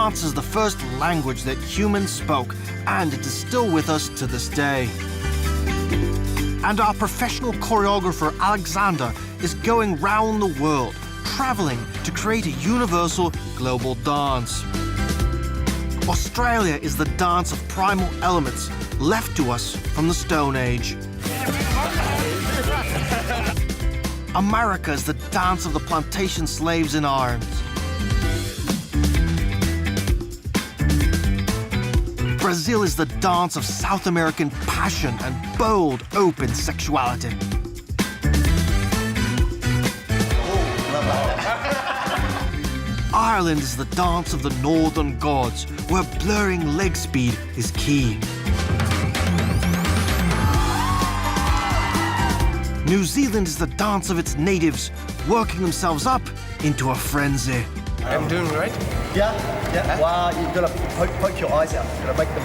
dance is the first language that humans spoke, and it is still with us to this day. And our professional choreographer Alexander is going round the world, traveling to create a universal global dance. Australia is the dance of primal elements left to us from the Stone Age. America is the dance of the plantation slaves in arms. Brazil is the dance of South American passion and bold, open sexuality. Ireland is the dance of the northern gods, where blurring leg speed is key. New Zealand is the dance of its natives, working themselves up into a frenzy. I'm doing right? Yeah. Wow, you've got to poke your eyes out. You've got to make them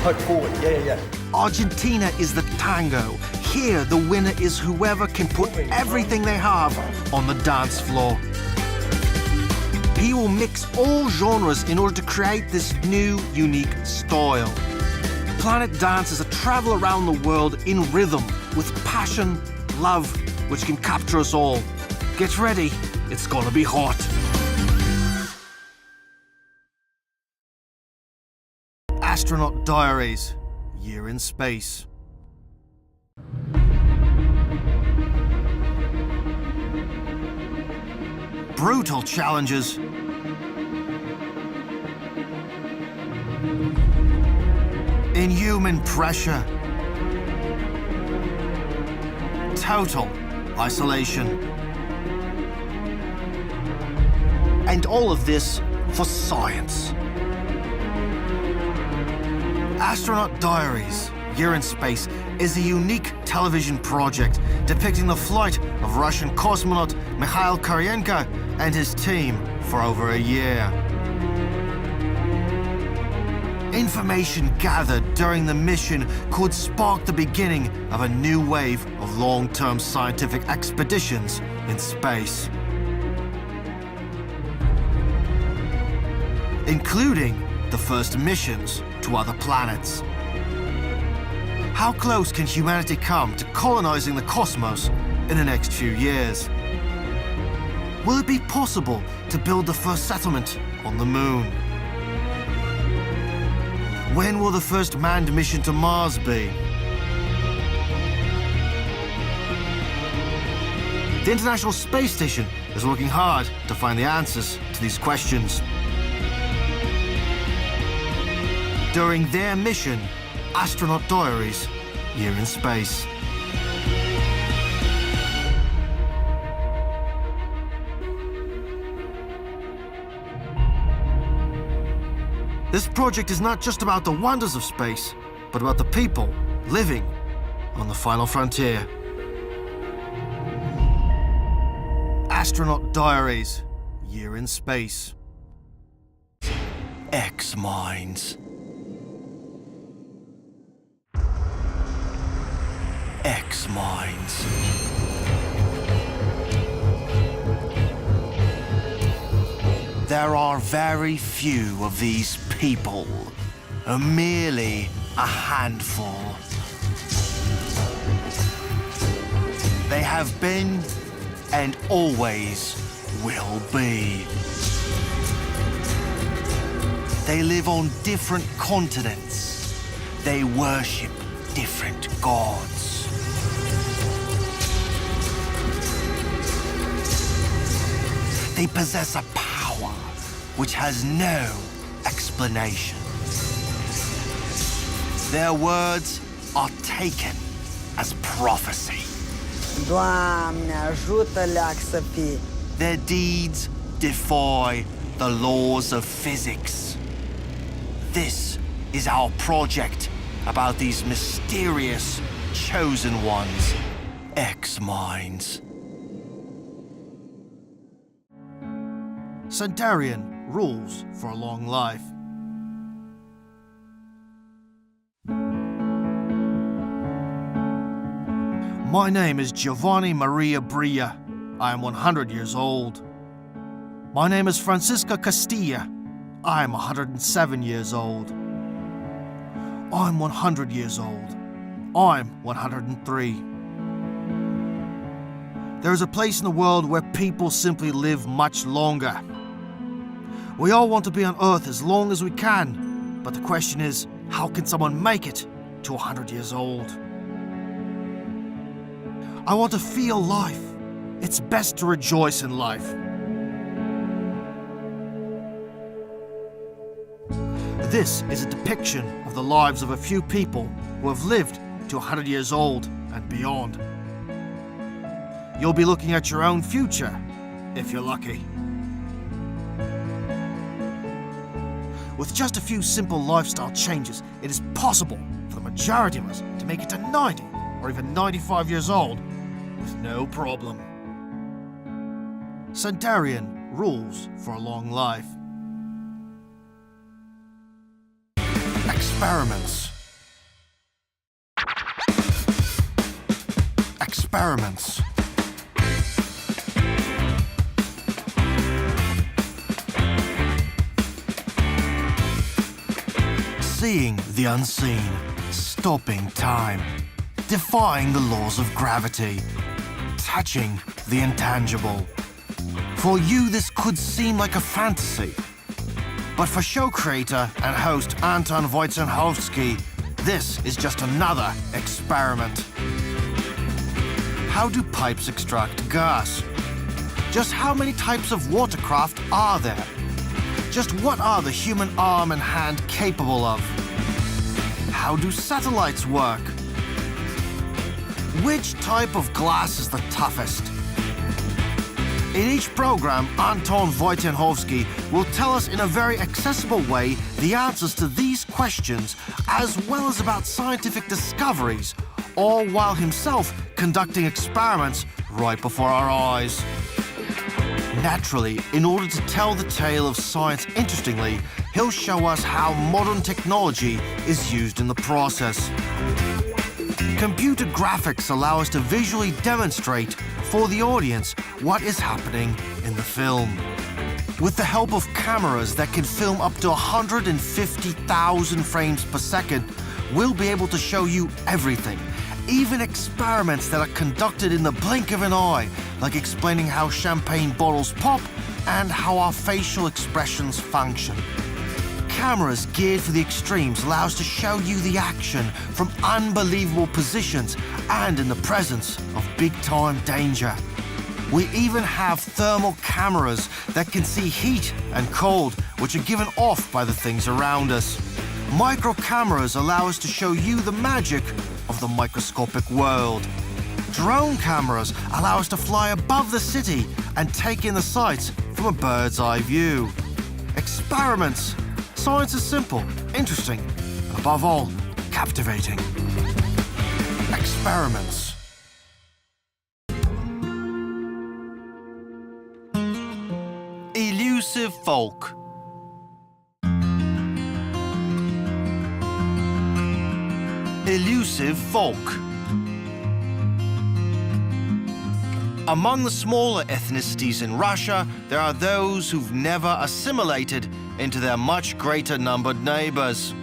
poke forward. Yeah. Argentina is the tango. Here, the winner is whoever can put everything they have on the dance floor. He will mix all genres in order to create this new, unique style. Planet Dance is a travel around the world in rhythm, with passion, love, which can capture us all. Get ready, it's gonna be hot. Astronaut Diaries, Year in Space. Brutal challenges. Inhuman pressure. Total isolation. And all of this for science. Astronaut Diaries, Year in Space is a unique television project depicting the flight of Russian cosmonaut Mikhail Koryenko and his team for over a year. Information gathered during the mission could spark the beginning of a new wave of long-term scientific expeditions in space, including the first missions to other planets. How close can humanity come to colonizing the cosmos in the next few years? Will it be possible to build the first settlement on the moon? When will the first manned mission to Mars be? The International Space Station is working hard to find the answers to these questions. During their mission, Astronaut Diaries, Year in Space. This project is not just about the wonders of space, but about the people living on the final frontier. Astronaut Diaries, Year in Space. X-Minds. X-Minds. There are very few of these people, merely a handful. They have been and always will be. They live on different continents. They worship different gods. They possess a power which has no explanation. Their words are taken as prophecy. Doamne, ajută, leacă fi. Their deeds defy the laws of physics. This is our project about these mysterious chosen ones, X-Minds. Centurion rules for a long life. My name is Giovanni Maria Bria. I am 100 years old. My name is Francisca Castilla. I'm 107 years old. I'm 100 years old. I'm 103. There is a place in the world where people simply live much longer. We all want to be on Earth as long as we can, but the question is, how can someone make it to 100 years old? I want to feel life. It's best to rejoice in life. This is a depiction of the lives of a few people who have lived to 100 years old and beyond. You'll be looking at your own future, if you're lucky. With just a few simple lifestyle changes, it is possible for the majority of us to make it to 90 or even 95 years old with no problem. Centurion rules for a long life. Experiments. Experiments. Seeing the unseen, stopping time, defying the laws of gravity, touching the intangible. For you, this could seem like a fantasy. But for show creator and host Anton Wojciechowski, this is just another experiment. How do pipes extract gas? Just how many types of watercraft are there? Just what are the human arm and hand capable of? How do satellites work? Which type of glass is the toughest? In each program, Anton Wojciechowski will tell us in a very accessible way the answers to these questions, as well as about scientific discoveries, all while himself conducting experiments right before our eyes. Naturally, in order to tell the tale of science interestingly, he'll show us how modern technology is used in the process. Computer graphics allow us to visually demonstrate for the audience what is happening in the film. With the help of cameras that can film up to 150,000 frames per second, we'll be able to show you everything, even experiments that are conducted in the blink of an eye, like explaining how champagne bottles pop and how our facial expressions function. Cameras geared for the extremes allow us to show you the action from unbelievable positions and in the presence of big-time danger. We even have thermal cameras that can see heat and cold, which are given off by the things around us. Micro cameras allow us to show you the magic of the microscopic world. Drone cameras allow us to fly above the city and take in the sights from a bird's eye view. Experiments. Science is simple, interesting, and above all, captivating. Experiments. Elusive folk. Elusive folk. Among the smaller ethnicities in Russia, there are those who've never assimilated into their much greater numbered neighbors.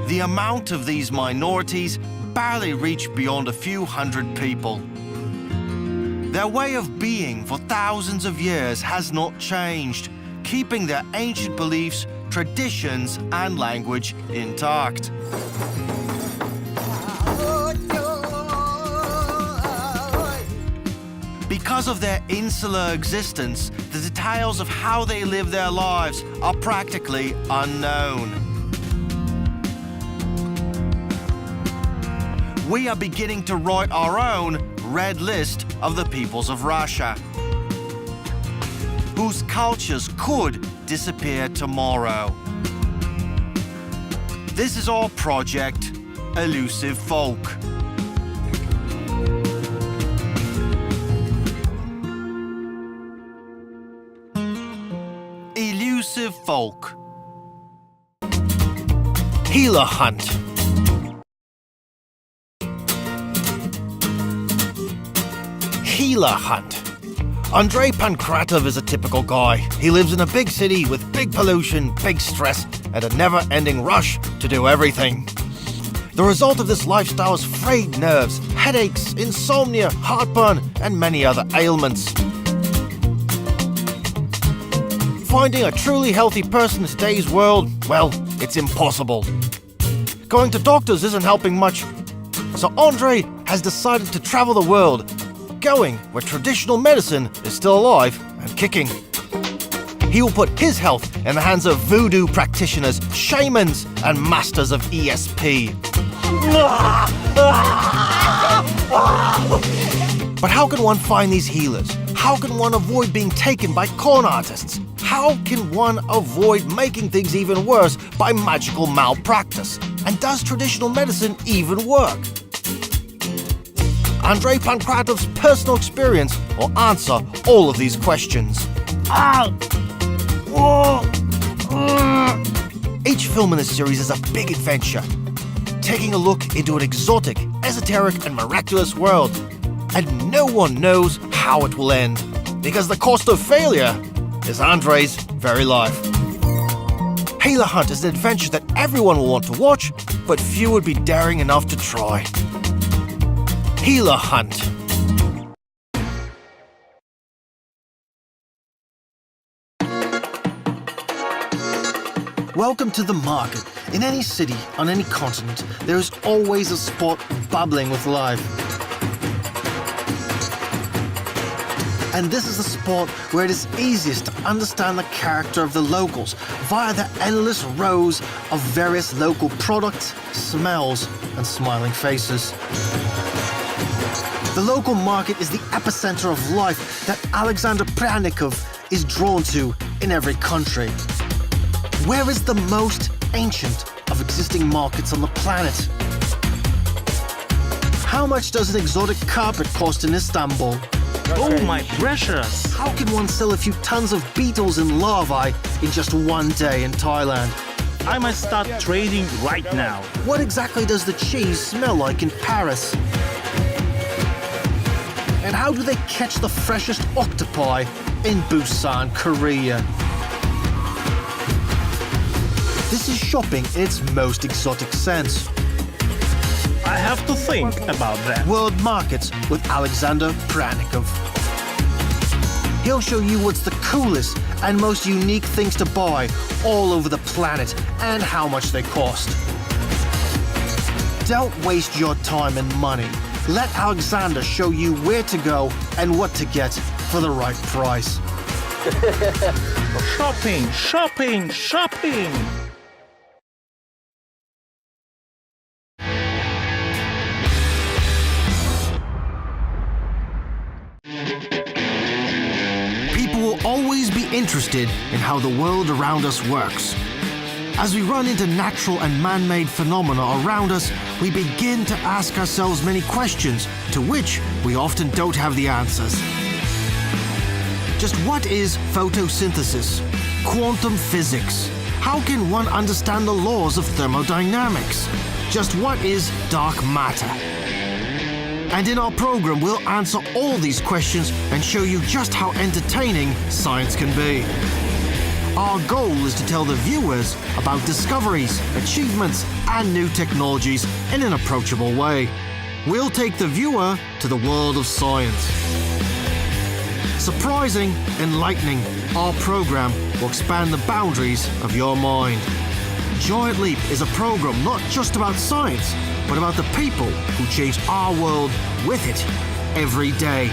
The amount of these minorities barely reach beyond a few hundred people. Their way of being for thousands of years has not changed, keeping their ancient beliefs, traditions, and language intact. Because of their insular existence, the details of how they live their lives are practically unknown. We are beginning to write our own red list of the peoples of Russia, whose cultures could disappear tomorrow. This is our project, Elusive Folk. Elusive folk. Healer hunt. Healer hunt. Andrei Pankratov is a typical guy. He lives in a big city with big pollution, big stress, and a never-ending rush to do everything. The result of this lifestyle is frayed nerves, headaches, insomnia, heartburn, and many other ailments. Finding a truly healthy person in today's world, well, it's impossible. Going to doctors isn't helping much. So Andrei has decided to travel the world, going where traditional medicine is still alive and kicking. He will put his health in the hands of voodoo practitioners, shamans, and masters of ESP. But how can one find these healers? How can one avoid being taken by con artists? How can one avoid making things even worse by magical malpractice? And does traditional medicine even work? Andrei Pankratov's personal experience will answer all of these questions. Each film in this series is a big adventure, taking a look into an exotic, esoteric, and miraculous world. And no one knows how it will end, because the cost of failure is Andrei's very life. Healer Hunt is an adventure that everyone will want to watch, but few would be daring enough to try. Healer Hunt. Welcome to the market. In any city, on any continent, there is always a spot bubbling with life. And this is the spot where it is easiest to understand the character of the locals via the endless rows of various local products, smells, and smiling faces. The local market is the epicenter of life that Alexander Pryanikov is drawn to in every country. Where is the most ancient of existing markets on the planet? How much does an exotic carpet cost in Istanbul? Oh, my precious! How can one sell a few tons of beetles and larvae in just one day in Thailand? I must start trading right now. What exactly does the cheese smell like in Paris? And how do they catch the freshest octopi in Busan, Korea? This is shopping in its most exotic sense. I have to think about that. World Markets with Alexander Pryanikov. He'll show you what's the coolest and most unique things to buy all over the planet and how much they cost. Don't waste your time and money. Let Alexander show you where to go and what to get for the right price. Shopping, shopping, shopping! People will always be interested in how the world around us works. As we run into natural and man-made phenomena around us, we begin to ask ourselves many questions to which we often don't have the answers. Just what is photosynthesis? Quantum physics? How can one understand the laws of thermodynamics? Just what is dark matter? And in our program, we'll answer all these questions and show you just how entertaining science can be. Our goal is to tell the viewers about discoveries, achievements, and new technologies in an approachable way. We'll take the viewer to the world of science. Surprising, enlightening, our program will expand the boundaries of your mind. Giant Leap is a program not just about science, but about the people who change our world with it every day.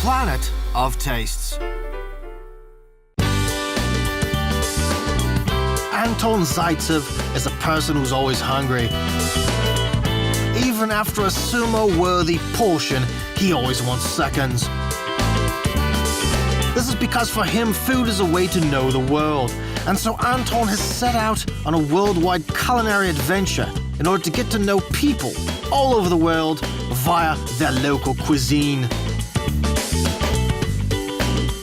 Planet of Tastes. Anton Zaitsev is a person who's always hungry. Even after a sumo-worthy portion, he always wants seconds. This is because for him, food is a way to know the world. And so Anton has set out on a worldwide culinary adventure in order to get to know people all over the world via their local cuisine.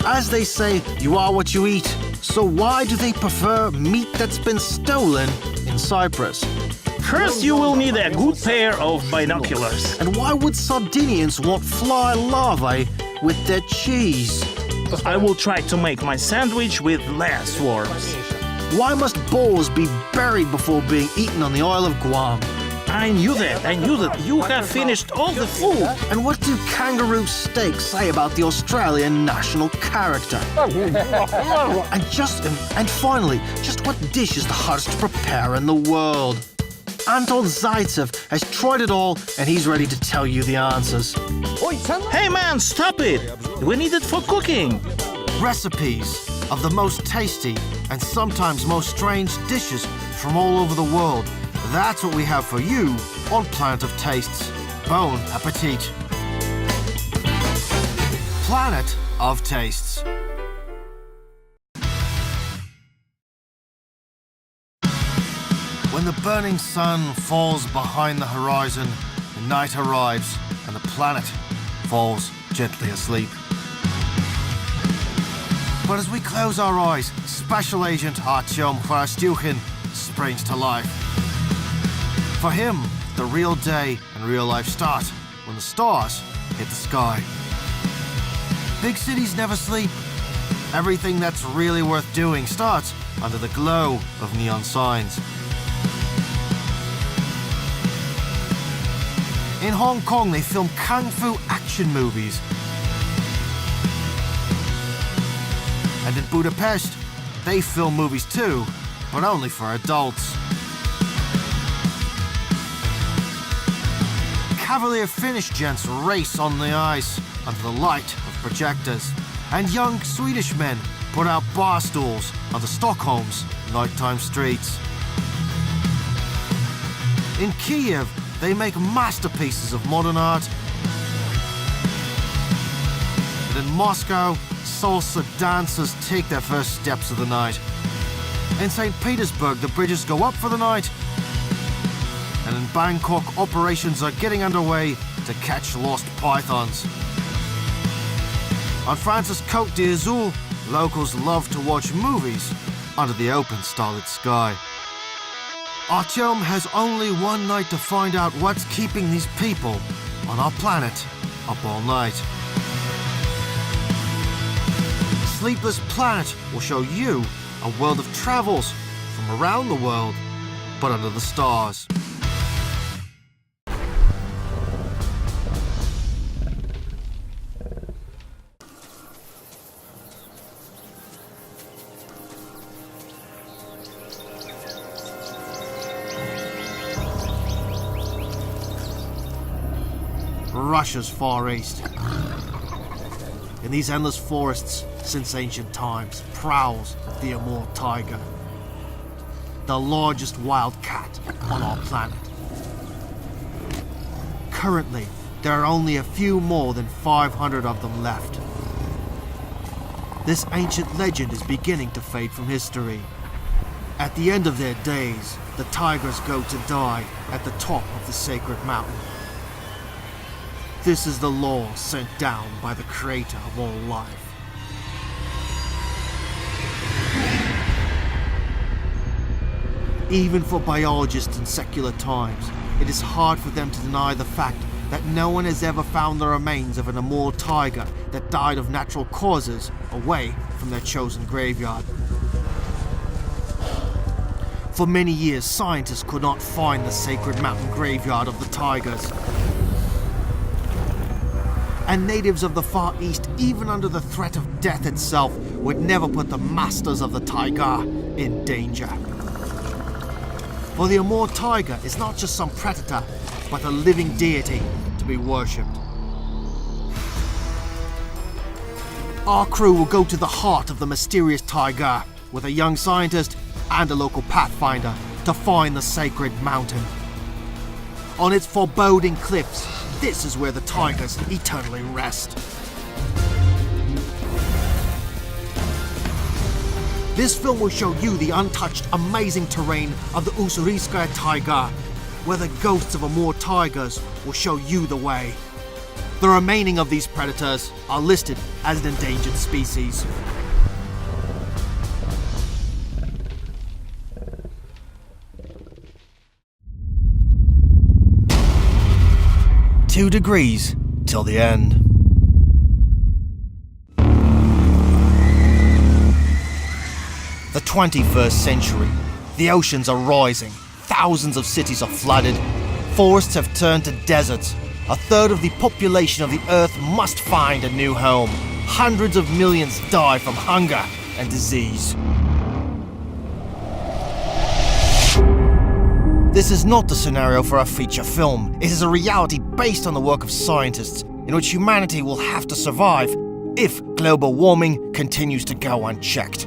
As they say, you are what you eat, So why do they prefer meat that's been stolen in Cyprus? First, you will need a good pair of binoculars. And why would Sardinians want fly larvae with their cheese? I will try to make my sandwich with less worms. Why must boars be buried before being eaten on the Isle of Guam? I knew that. You have finished all the food. And what do kangaroo steaks say about the Australian national character? and finally, just what dish is the hardest to prepare in the world? Anton Zaitsev has tried it all and he's ready to tell you the answers. Hey man, stop it! We need it for cooking. Recipes of the most tasty and sometimes most strange dishes from all over the world. That's what we have for you on Planet of Tastes. Bon appetit. Planet of Tastes. When the burning sun falls behind the horizon, the night arrives and the planet falls gently asleep. But as we close our eyes, Special Agent Artyom Khvostyukhin springs to life. For him, the real day and real life start when the stars hit the sky. Big cities never sleep. Everything that's really worth doing starts under the glow of neon signs. In Hong Kong, they film kung fu action movies. And in Budapest, they film movies too, but only for adults. Cavalier Finnish gents race on the ice under the light of projectors. And young Swedish men put out bar stools onto Stockholm's nighttime streets. In Kiev, they make masterpieces of modern art. And in Moscow, salsa dancers take their first steps of the night. In St. Petersburg, the bridges go up for the night. And in Bangkok, operations are getting underway to catch lost pythons. On France's Côte d'Azur, locals love to watch movies under the open starlit sky. Artyom has only one night to find out what's keeping these people on our planet up all night. Sleepless Planet will show you a world of travels from around the world, but under the stars. Russia's Far East. In these endless forests, since ancient times, prowls the Amur tiger, the largest wild cat on our planet. Currently, there are only a few more than 500 of them left. This ancient legend is beginning to fade from history. At the end of their days, the tigers go to die at the top of the sacred mountain. This is the law sent down by the creator of all life. Even for biologists in secular times, it is hard for them to deny the fact that no one has ever found the remains of an Amur tiger that died of natural causes away from their chosen graveyard. For many years, scientists could not find the sacred mountain graveyard of the tigers. And natives of the Far East, even under the threat of death itself, would never put the masters of the taiga in danger. For the Amur tiger is not just some predator, but a living deity to be worshipped. Our crew will go to the heart of the mysterious taiga with a young scientist and a local pathfinder to find the sacred mountain. On its foreboding cliffs, this is where the tigers eternally rest. This film will show you the untouched, amazing terrain of the Ussuriyskaya taiga, where the ghosts of Amur tigers will show you the way. The remaining of these predators are listed as an endangered species. 2 degrees till the end. The 21st century. The oceans are rising. Thousands of cities are flooded. Forests have turned to deserts. A third of the population of the Earth must find a new home. Hundreds of millions die from hunger and disease. This is not the scenario for a feature film. It is a reality based on the work of scientists, in which humanity will have to survive if global warming continues to go unchecked.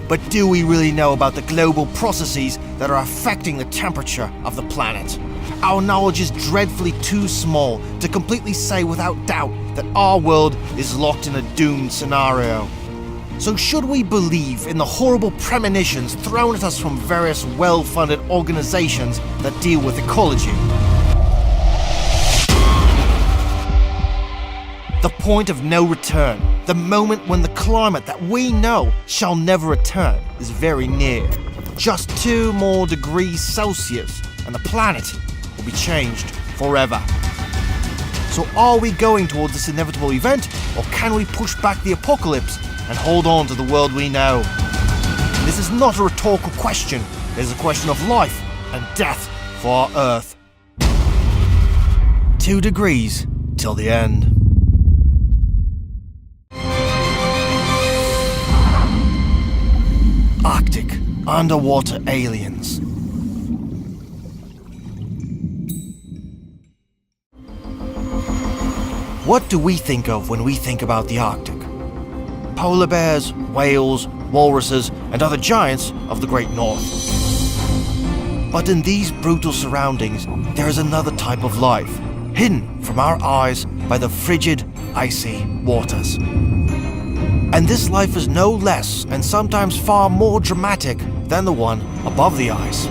But do we really know about the global processes that are affecting the temperature of the planet? Our knowledge is dreadfully too small to completely say without doubt that our world is locked in a doomed scenario. So should we believe in the horrible premonitions thrown at us from various well-funded organizations that deal with ecology? The point of no return, the moment when the climate that we know shall never return, is very near. Just 2 more degrees Celsius and the planet will be changed forever. So are we going towards this inevitable event, or can we push back the apocalypse and hold on to the world we know? This is not a rhetorical question. It is a question of life and death for our Earth. 2 degrees till the end. Arctic underwater aliens. What do we think of when we think about the Arctic? Polar bears, whales, walruses, and other giants of the Great North. But in these brutal surroundings, there is another type of life, hidden from our eyes by the frigid, icy waters. And this life is no less, and sometimes far more dramatic than the one above the ice.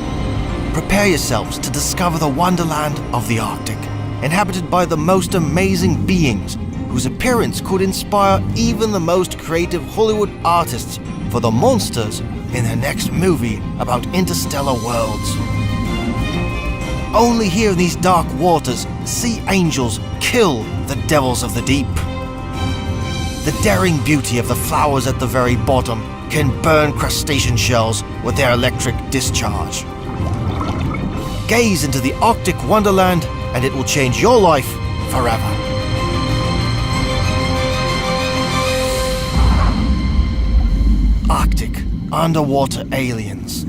Prepare yourselves to discover the wonderland of the Arctic, inhabited by the most amazing beings, whose appearance could inspire even the most creative Hollywood artists for the monsters in their next movie about interstellar worlds. Only here in these dark waters, sea angels kill the devils of the deep. The daring beauty of the flowers at the very bottom can burn crustacean shells with their electric discharge. Gaze into the Arctic wonderland and it will change your life forever. Arctic underwater aliens.